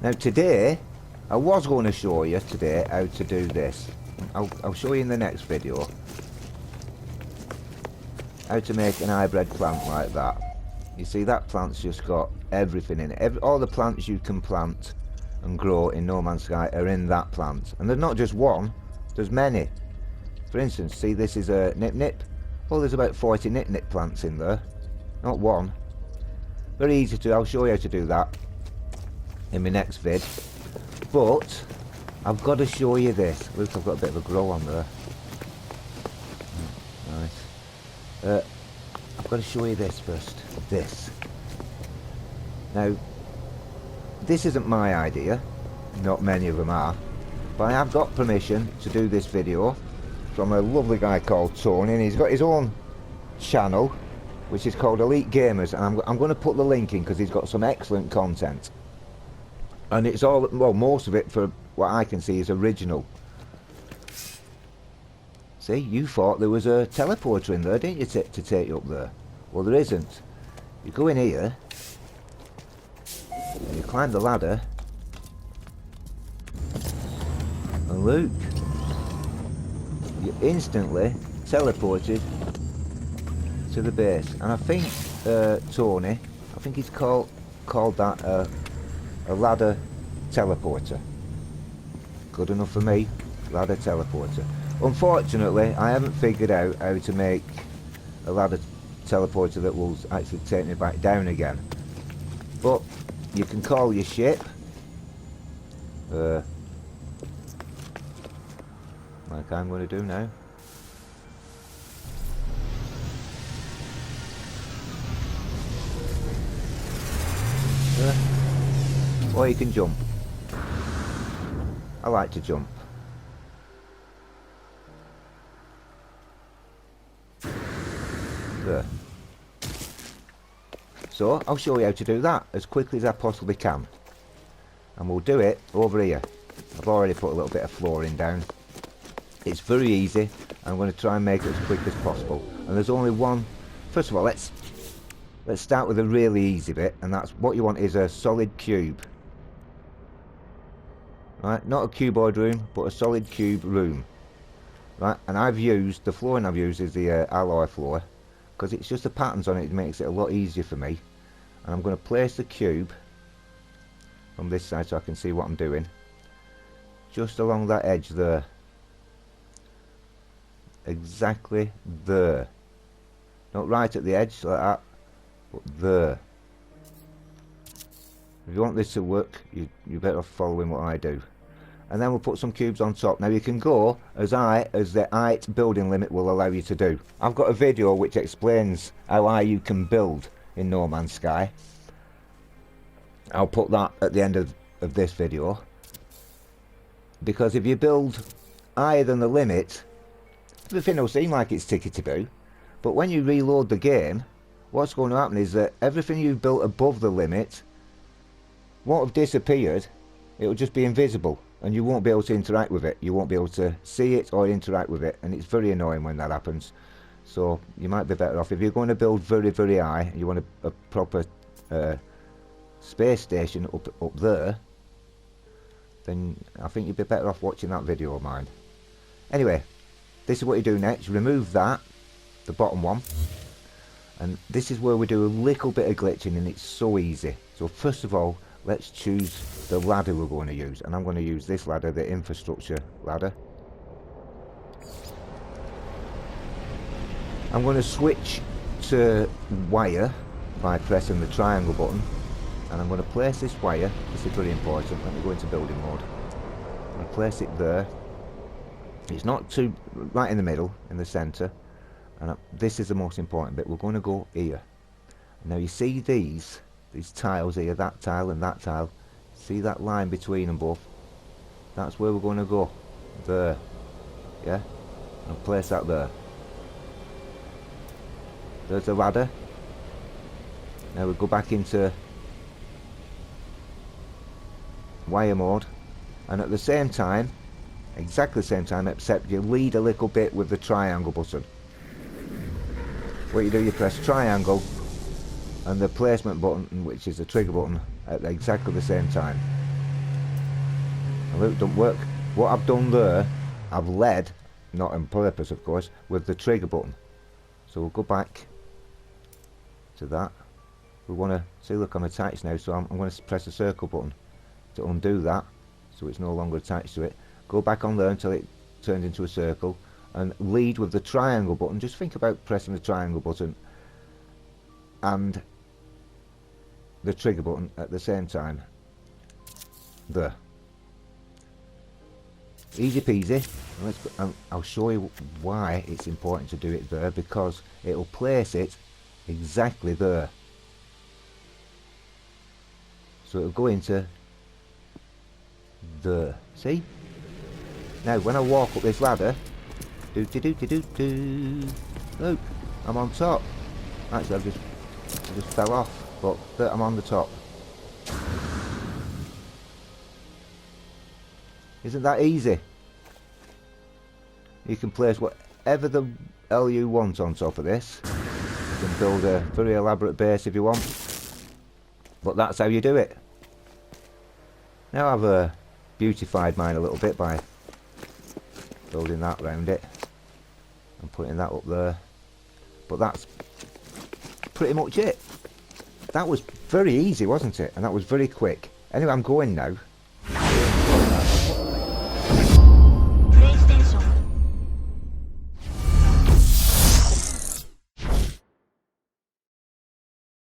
Now today, I was going to show you today how to do this. I'll show you in the next video how to make an hybrid plant like that. You see, that plant's just got everything in it. All the plants you can plant and grow in No Man's Sky are in that plant. And there's not just one, there's many. For instance, see, this is a Nip Nip. Well, there's about 40 Nip Nip plants in there, not one. Very easy to, I'll show you how to do that in my next vid. But I've got to show you this. Look, I've got a bit of a grow on there. Nice. I've got to show you this first. This. Now, this isn't my idea. Not many of them are. But I have got permission to do this video from a lovely guy called Tony, and he's got his own channel, which is called Elite Gamers, and I'm going to put the link in because he's got some excellent content. And it's all, well, most of it, for what I can see, is original. See, you thought there was a teleporter in there, didn't you, to take you up there? Well, there isn't. You go in here, and you climb the ladder, and look, you're instantly teleported to the base. And I think Tony, I think he's called that a ladder teleporter. Good enough for me, ladder teleporter. Unfortunately, I haven't figured out how to make a ladder teleporter that will actually take me back down again. But you can call your ship, like I'm going to do now. Or you can jump. I like to jump. There. So I'll show you how to do that as quickly as I possibly can. And we'll do it over here. I've already put a little bit of flooring down. It's very easy. I'm going to try and make it as quick as possible. And there's only one. First of all, let's start with a really easy bit, and that's what you want is a solid cube. Right, not a cuboid room, but a solid cube room. Right, and I've used, the flooring I've used is the alloy floor, because it's just the patterns on it makes it a lot easier for me. And I'm going to place the cube from this side so I can see what I'm doing. Just along that edge there. Exactly there. Not right at the edge like that, but there. If you want this to work, you better off following what I do. And then we'll put some cubes on top. Now you can go as high as the height building limit will allow you to do. I've got a video which explains how high you can build in No Man's Sky. I'll put that at the end of this video. Because if you build higher than the limit, everything will seem like it's tickety-boo. But when you reload the game, what's going to happen is that everything you've built above the limit won't have disappeared. It'll just be invisible, and you won't be able to interact with it. You won't be able to see it or interact with it, and it's very annoying when that happens. So you might be better off if you're going to build very, very high and you want a proper space station up there, then I think you'd be better off watching that video of mine. Anyway, this is what you do next. Remove that, the bottom one, and this is where we do a little bit of glitching, and it's so easy. So first of all, let's choose the ladder we're going to use, and I'm going to use this ladder, the infrastructure ladder. I'm going to switch to wire by pressing the triangle button, and I'm going to place this wire. This is very important. Let me go into building mode. I'm going to place it there. It's not too right in the middle, in the centre, and this is the most important bit. We're going to go here. Now you see these tiles here, that tile and that tile. See that line between them both? That's where we're going to go. There. Yeah? And place that there. There's the ladder. Now we'll go back into wire mode, and at the same time, exactly the same time, except you lead a little bit with the triangle button. What you do, you press triangle and the placement button, which is the trigger button, at exactly the same time. And look, don't work. What I've done there, I've led, not on purpose of course, with the trigger button. So we'll go back to that. We want to see, look, I'm attached now, so I'm going to press the circle button to undo that, so it's no longer attached to it. Go back on there until it turns into a circle, and lead with the triangle button. Just think about pressing the triangle button and the trigger button at the same time. There. Easy peasy. And I'll show you why it's important to do it there, because it'll place it exactly there. So it'll go into there. See? Now when I walk up this ladder, look, I'm on top. Actually I just fell off, but I'm on the top. Isn't that easy? You can place whatever the hell you want on top of this. You can build a very elaborate base if you want, but that's how you do it. Now I've beautified mine a little bit by building that round it and putting that up there, but that's pretty much it. That was very easy, wasn't it? And that was very quick. Anyway, I'm going now.